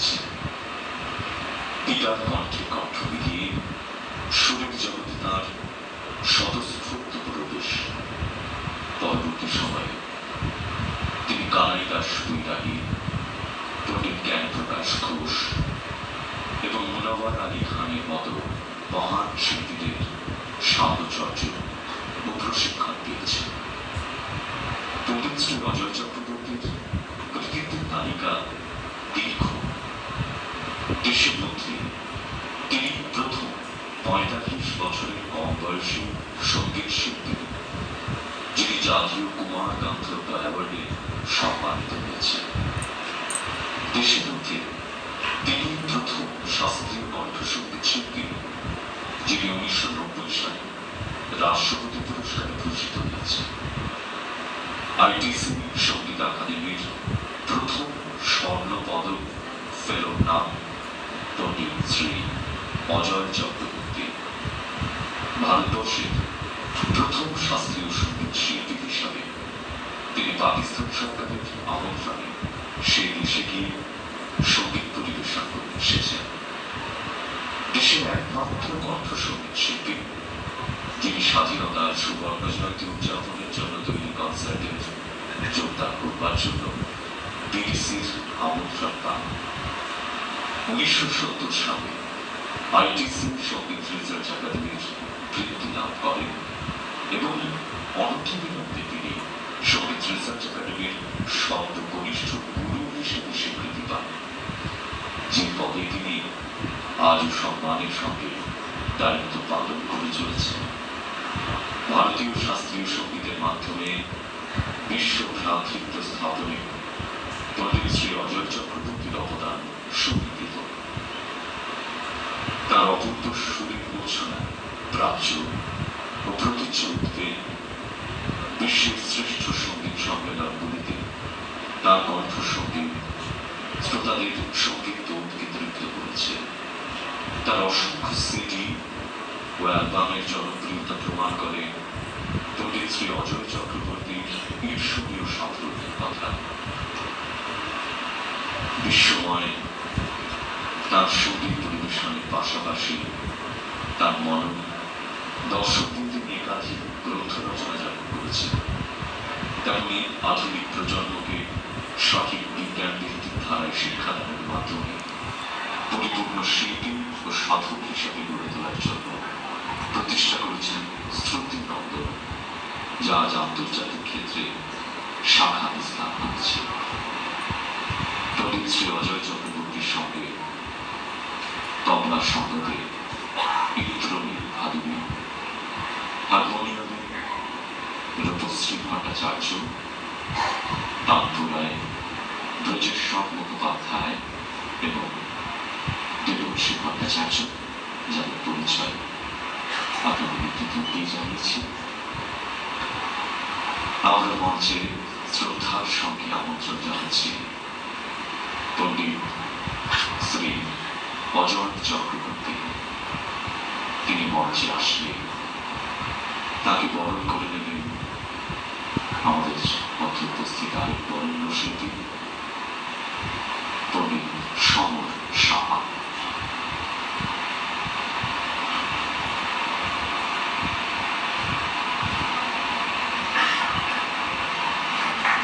চলেছে। পিতার কণ্ঠে কণ্ঠ মিলিয়ে সুরের জগতে তাঁর স্বতঃস্ফূর্ত প্রবেশ। পরবর্তী সময়ে তিনি কানাই দাস বৈরাগী, পণ্ডিত জ্ঞানপ্রকাশ ঘোষ এবং মুনাওয়ার আলী খানের মতো মহান শিল্পীদের সাহচর্য ও প্রশিক্ষণ পেয়েছেন। পণ্ডিত শ্রী অজয় চক্রবর্তীর কৃতিত্বের তালিকা দীর্ঘ। দেশের মধ্যে তিনি প্রথম ৪৫ বছরের কম বয়সী সঙ্গীত শিল্পী যিনি জাতীয় কুমার গান্ধর্ব অ্যাওয়ার্ডে সম্মানিত হয়েছেন। দেশের মধ্যে তিনি প্রথম শাস্ত্রীয় কণ্ঠসঙ্গীত শিল্পী যিনি ১৯৯০ সালে রাষ্ট্রপতি পুরস্কারে ভূষিত হয়েছেন। আইটিসি সঙ্গীত আকাদেমির প্রথম স্বর্ণ পদক ফেলোর নাম পণ্ডিত শ্রী অজয় চক্রবর্তী। ভারতবর্ষের প্রথম শাস্ত্রীয় সঙ্গীত শিল্পী হিসাবে তিনি পাকিস্তান সরকারের আমন্ত্রণে সেই দেশে গিয়ে সঙ্গীত পরিবেশন করে এসেছেন। দেশের একমাত্র কণ্ঠসঙ্গীত শিল্পী যিনি স্বাধীনতার সুবর্ণ জয়ন্তী উদযাপনের জন্য তৈরি কনসার্টের যোগদান করবার জন্য বিবিসির আমন্ত্রণ পান। ১৯৭০ সালে আইটিসি সঙ্গীত রিসার্চ একাডেমির বৃত্তি লাভ করেন এবং অনন্তবিলম্বে তিনি সঙ্গীত রিসার্চ একাডেমির সর্বকনিষ্ঠ গুরু হিসেবে স্বীকৃতি পান, যে পদে তিনি আজও সম্মানের সঙ্গে দায়িত্ব পালন করে চলেছেন। ভারতীয় শাস্ত্রীয় সঙ্গীতের মাধ্যমে বিশ্ব ভ্রাতৃত্ব স্থাপনে পণ্ডিত শ্রী অজয় চক্রবর্তীর অবদান সুবিদিত। তার অপূর্ব সুরের মূর্ছনা, প্রাচ্য ও প্রতিচ্ছবিতে বিশ্বের শ্রেষ্ঠ সঙ্গীত সম্মেলনগুলিতে তার কণ্ঠসঙ্গীত শ্রোতাদের সঙ্গীত উদ্গীতৃপ্ত করেছে। তার অসংখ্য সিডি ও অ্যালবামের জনপ্রিয়তা প্রমাণ করে পণ্ডিত শ্রী অজয় চক্রবর্তীর ঈর্ষণীয় সাফল্যের কথা। বিশ্বময় তার সঙ্গীত পরিবেশনের পাশাপাশি তার মনন দর্শকদের নিয়ে একাধিক গ্রন্থ রচনা যেমন করেছে, তেমনি আধুনিক প্রজন্মকে সঠিক বিজ্ঞান ভিত্তিক ধারায় শিক্ষাদানের মাধ্যমে পরিপূর্ণ শিল্পী ও সাধক হিসেবে গড়ে তোলার জন্য প্রতিষ্ঠা করেছেন শ্রুতি নন্দন, যা আজ আন্তর্জাতিক ক্ষেত্রে শাখা বিস্তার করেছে। পণ্ডিত শ্রী অজয় চক্রবর্তীর সঙ্গে তবলা সঙ্গতে ইন্দ্রনীল ভাদুরী, হারমোনিয়ামে রূপশ্রী ভট্টাচার্য, তানপুরায় ব্রজেশ্বর মুখোপাধ্যায় এবং দেবশ্রী ভট্টাচার্য, যাদের পরিচয় আপনাদের ইতিপূর্বেই জানিয়েছি। আমরা মঞ্চে শ্রদ্ধার সঙ্গে আমন্ত্রণ জানাচ্ছি পণ্ডিত শ্রী অজয় চক্রবর্তী। তিনি মঞ্চে আসলে তাকে বরণ করে নেবেন আমাদের মধ্যে উপস্থিত আরেক বরেণ্য শিল্পী পণ্ডিত সমর সাহা।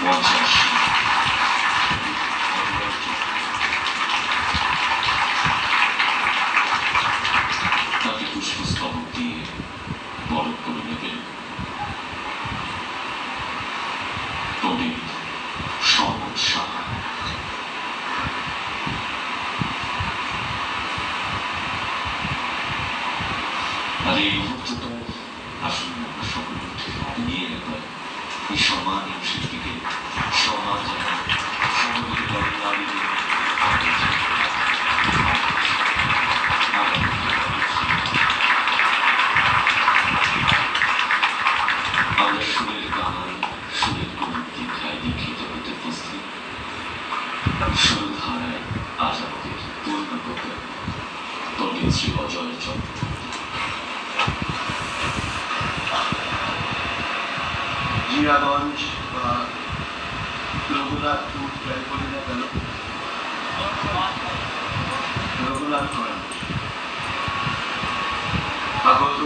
মঞ্চে আসলে তাকে পুষ্পস্তবক দিয়ে বরণ করে নেবেন পণ্ডিত সমর সাহা। আর এই মুহূর্তটায় আসলে আমরা সকলে উঠে নিয়ে একবার এই সম্মানীয় শিল্পীকে সম্মান জানান। সকলকে বলেন নারীদের আমরা সুরের গান, সুরের গণিত দীক্ষায় দীক্ষিত হতে উপস্থিত। সুরধারায় আজ আমাদের পূর্ণগত পণ্ডিত শ্রী অজয় চক্রবর্তী। জিয়াগঞ্জ বা রঘুনাথপুর যাই বলি না কেন, রঘুনাথগঞ্জ আগত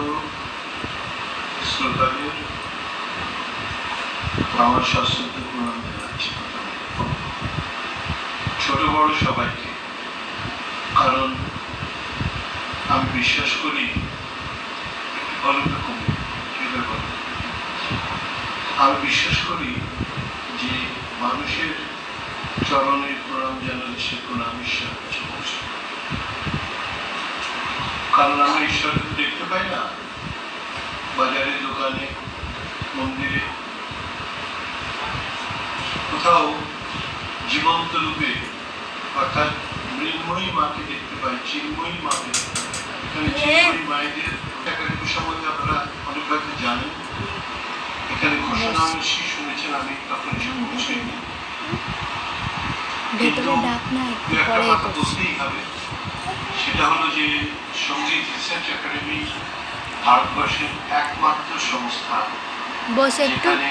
শ্রোতাদের আমার সশ্রদ্ধ প্রণাম জানাচ্ছি। ছোট বড় সবাইকে, কারণ আমি বিশ্বাস করি আমি বিশ্বাস করি যে মানুষের চরণে প্রণাম জানালে সে প্রণাম ঈশ্বর কাছে পৌঁছে। কারণ আমরা ঈশ্বরকে দেখতে পাই না, বাজারে, দোকানে, মন্দিরে, কোথাও জীবন্ত রূপে, অর্থাৎ মৃন্ময়ী মাকে দেখতে পাই, চিন্ময়ী মাকে। এখানে চিন্ময়ী মায়েদের সম্বন্ধে আপনারা অনেক হয়তো জানেন। এখানে ঘোষণা অনুষ্ঠান শুনেছেন, আমি তখন এসে পৌঁছাইনি। কিন্তু একটা কথা বলতেই হবে, সেটা হলো যে সঙ্গীত রিসার্চ একাডেমি ভারতবর্ষের একমাত্র সংস্থা যেখানে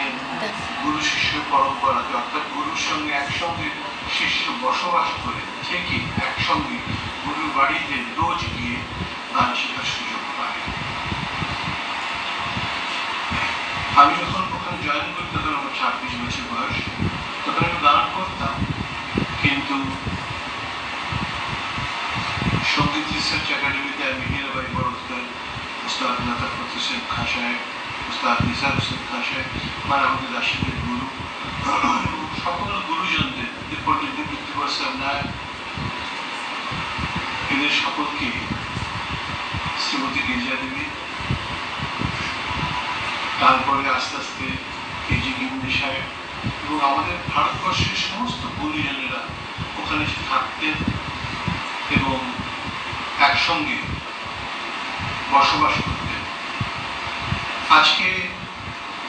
গুরু শিষ্য পরম্পরাতে, অর্থাৎ গুরুর সঙ্গে একসঙ্গে শিষ্য বসবাস করে ঠিকই একসঙ্গে গুরুর বাড়িতে রোজ গিয়ে গান শেখার সুযোগ পায়। আমি যখন ওখানে জয়েন করি তখন আমার 26 বছর বয়স, তখন আমি গান করতাম, কিন্তু সঙ্গীত রিসার্চ একাডেমিতে আমি হীরাবাই বড়োদকার, উস্তাদ লতা ফতেহ সিং খাঁ সাহেব, উস্তাদ নিসার হোসেন খাঁ সাহেব, মানে আমাদের রাশিদের গুরু, সকল গুরুজনদের, পণ্ডিত বিদ্যুৎ নায়ক, এদের সকলকে, শ্রীমতী গিরিজা দেবী, তারপরে আস্তে আস্তে কেজি গিন্দি সাহেব এবং আমাদের ভারতবর্ষের সমস্ত গুরুজনেরা ওখানে থাকতেন এবং একসঙ্গে বসবাস করতেন। আজকে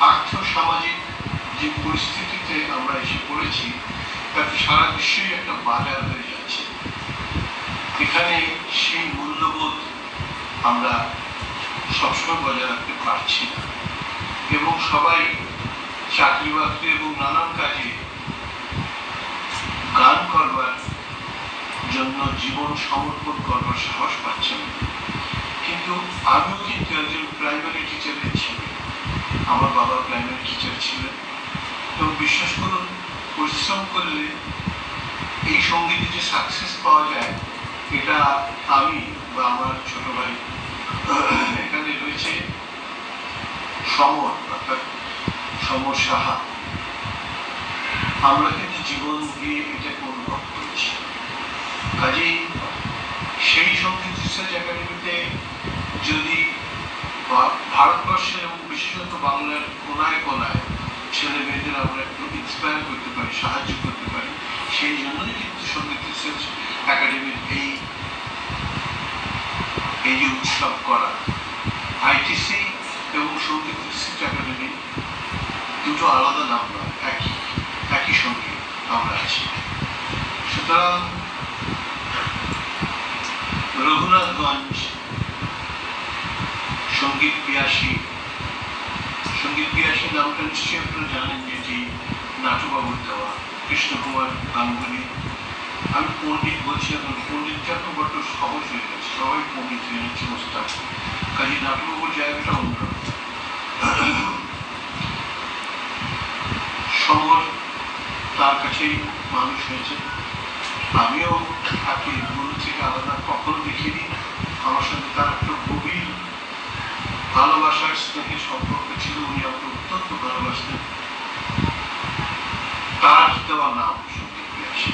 আর্থ-সামাজিক যে পরিস্থিতিতে আমরা এসে পড়েছি, তাতে সারা বিশ্বই একটা বাজার হয়ে যাচ্ছে। এখানে সেই মূল্যবোধ আমরা সবসময় বজায় রাখতে পারছি না এবং সবাই চাকরি বাকরি এবং নানান কাজে গান করবার জন্য জীবন সমর্পণ করবার সাহস পাচ্ছেন। কিন্তু আমিও কিন্তু একজন প্রাইমারি টিচারের ছেলে, আমার বাবা প্রাইমারি টিচার ছিলেন এবং বিশ্বাস করুন, পরিশ্রম করলে এই সঙ্গীতে যে সাকসেস পাওয়া যায়, এটা আমি বা আমার ছোট ভাই, এখানে রয়েছে সমর, অর্থাৎ সমর সাহা, আমরা কিন্তু জীবন দিয়ে এটাকে অনুভব করেছি। কাজেই সেই সঙ্গীত রিসার্চ একাডেমিতে যদি ভারতবর্ষের এবং বিশেষত বাংলার কোনায় কোনায় ছেলে মেয়েদের আমরা একটু ইন্সপায়ার করতে পারি, সাহায্য করতে পারি, সেই জন্যই কিন্তু সঙ্গীত রিসার্চ একাডেমির এই যে উৎসব করা। আইটিসি এবং সঙ্গীত রিসার্চ একাডেমি দুটো আলাদা নাম নয়, একই সঙ্গে আমরা আছি। সুতরাং রঘুনাথগঞ্জ সঙ্গীত পিয়াসী নামটা নিশ্চয়ই আপনারা জানেন, যেটি নাটুবাবুর দেওয়া, কৃষ্ণকুমার গাঙ্গুলি। আমি পণ্ডিত বলছি এখন, পণ্ডিতটা তো বড্ড সহজ হয়ে গেছে, সবাই পণ্ডিত হয়ে যাচ্ছে মোস্তাক, কাজে নাটুবাবুর জায়গাটা অন্যরকম। সমর তার কাছেই মানুষ হয়েছে, আমিও তাকে গুরু থেকে আলাদা কখনো দেখিনি। আমার সঙ্গে তার একটা গভীর ভালোবাসার স্নেহের সম্পর্ক ছিল, উনি আমাকে অত্যন্ত ভালোবাসতেন। তার দেওয়া নাম সঙ্গীত পিয়াসী।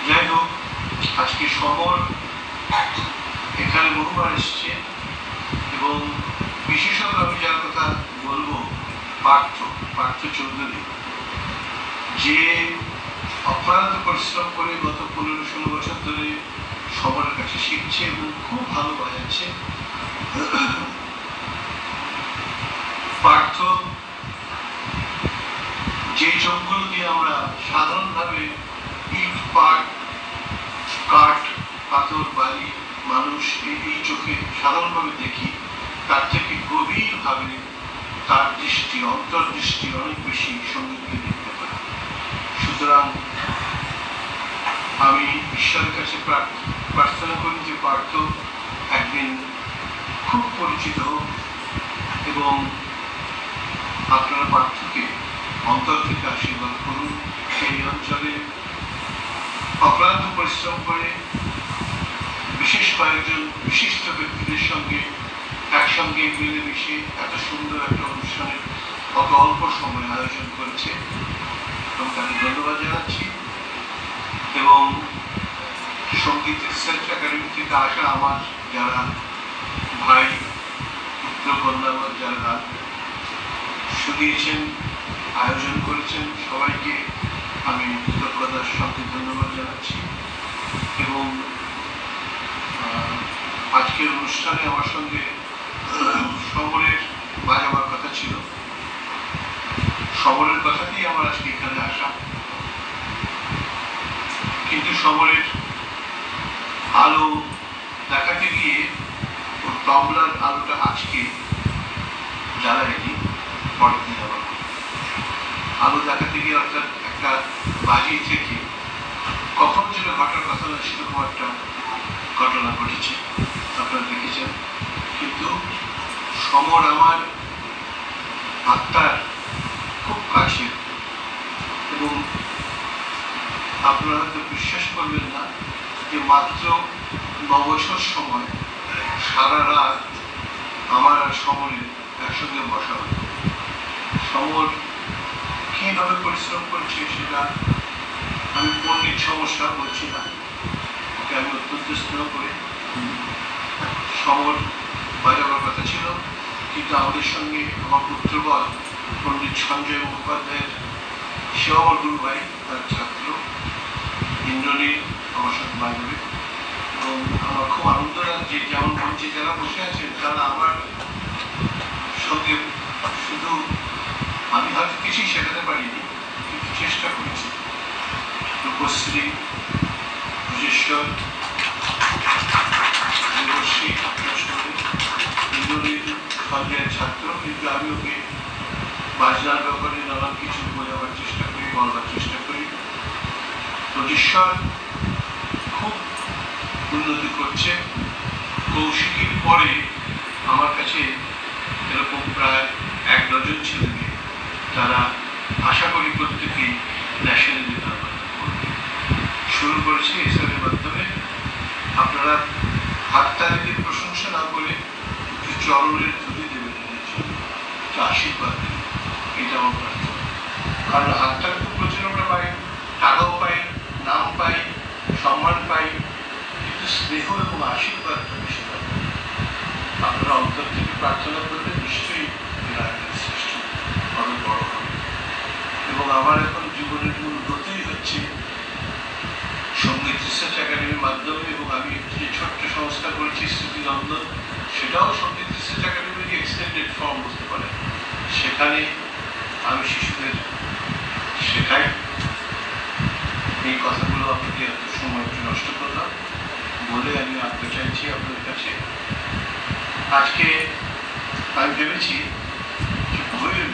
যাই হোক, আজকে সমর এখানে বহুবার এসছে এবং বিশেষত আমি যার কথা বলবো, পার্থ চৌধুরী, যে অক্লান্ত পরিশ্রম করে গত 15-16 বছর ধরে সবার কাছে শিখছে এবং খুব ভালো বাজাচ্ছে। পার্থ যে চোখগুলো দিয়ে আমরা সাধারণভাবে ইট, কাঠ, পাথর, বালি, মানুষ এই চোখে সাধারণভাবে দেখি, তার থেকে গভীরভাবে তার দৃষ্টি, অন্তর্দৃষ্টি অনেক বেশি সঙ্গীতকে দেখতে পারে। সুতরাং আমি ঈশ্বরের কাছে প্রার্থনা করি যে পার্থ একদিন খুব পরিচিত হোক এবং আপনারা পার্থকে অন্তর থেকে আশীর্বাদ করুন। এই অঞ্চলে অক্লান্ত পরিশ্রম করে বিশেষ কয়েকজন বিশিষ্ট ব্যক্তিদের সঙ্গে একসঙ্গে মিলেমিশে এত সুন্দর একটা অনুষ্ঠানের অত অল্প সময় আয়োজন করেছে এবং তাকে ধন্যবাদ জানাচ্ছি। এবং সঙ্গীত রিসার্চ একাডেমি থেকে আসা আমার যারা ভাই পুত্র কন্যা যারা গান শুনিয়েছেন আয়োজন করেছেন সবাইকে আমি কৃতজ্ঞতার সঙ্গে ধন্যবাদ জানাচ্ছি। এবং আজকের অনুষ্ঠানে আমার সঙ্গে সমরের বাজাবার কথা ছিল, সমরের কথাতেই আমার আজকে এখানে আসা, কিন্তু সমরের আলো দেখাতে গিয়ে ওর তবলার আলোটা আজকে জ্বালায়নি, পরের দিন আবার আলো দেখাতে গিয়ে অর্থাৎ একটা বাজি থেকে কখন যেন ঘটার কথা না সেরকম একটা ঘটনা ঘটেছে, আপনারা দেখেছেন। কিন্তু সমর আমার আত্মার খুব কাছের এবং আপনারা হয়তো বিশ্বাস করবেন না যে মাত্র 9 বছর সময় সারা রাত আমার আর সমরের একসঙ্গে বসা হতো। সমর কিভাবে পরিশ্রম করছে সেটা আমি পণ্ডিত সমস্যা বলছি না, ওকে আমি অত্যন্ত স্নেহ করি। সমর বাজাবার কথা ছিল, কিন্তু আমাদের সঙ্গে আমার পুত্রবল পণ্ডিত সঞ্জয় মুখোপাধ্যায়ের, সেও আমার গুরু ভাই, তার ছাত্র ইন্দ্রনীল আমার সঙ্গে বাজাবে। এবং আমার খুব আনন্দ লাগছে যেমন মঞ্চে যারা বসে আছেন তারা আমার সঙ্গে শুধু, আমি হয়তো কিছুই শেখাতে পারিনি কিন্তু চেষ্টা করেছি। রূপশ্রী, ভূষেশ্বর, দেবশ্রী, ইন্দ্রনীল সঞ্জয়ের ছাত্র, কিন্তু আমি ওকে বাজনার ব্যাপারে নানান কিছু বোঝাবার চেষ্টা করি, বলবার চেষ্টা করি। ভূষেশ্বর খুব উন্নতি করছে। কৌশিকীর পরে আমার কাছে এরকম প্রায় 1 ডজন ছেলে মেয়ে, তারা আশা করি প্রত্যেকেই ন্যাশনাল লেভেল শুরু করেছে এসবের মাধ্যমে। আপনারা হাততালিতে প্রশংসা না করে একটু চরণের ধুলি দেবেন, একটু আশীর্বাদ দেবেন, এটা আমার প্রার্থনা। কারণ হাততালি তো প্রচুর আমরা পাই, টাকাও পাই, নাম পাই, সম্মান পাই, কিন্তু স্নেহ এবং আশীর্বাদ বেশি পাই। আপনারা অন্তর থেকে প্রার্থনা করলে নিশ্চয়ই শ্রেষ্ঠ অনেক বড় হবে। এবং আমার এখন জীবনের মূল ব্রতই হচ্ছে সঙ্গীত রিসার্চ একাডেমির মাধ্যমে, এবং আমি যে ছোট্ট সংস্থা করেছি স্মৃতিনন্দন, সেটাও সঙ্গীত রিসার্চ একাডেমির এক্সটেন্ডেড ফর্ম বলতে পারে। সেখানে আমি শিশুদের শেখাই। এই কথাগুলো আপনাকে এত সময় একটু নষ্ট করলাম বলে আমি আসতে চাইছি আপনাদের কাছে। আজকে আমি ভেবেছি যে ভৈরব,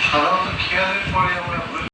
সাধারণত খেয়ালের পরে আমরা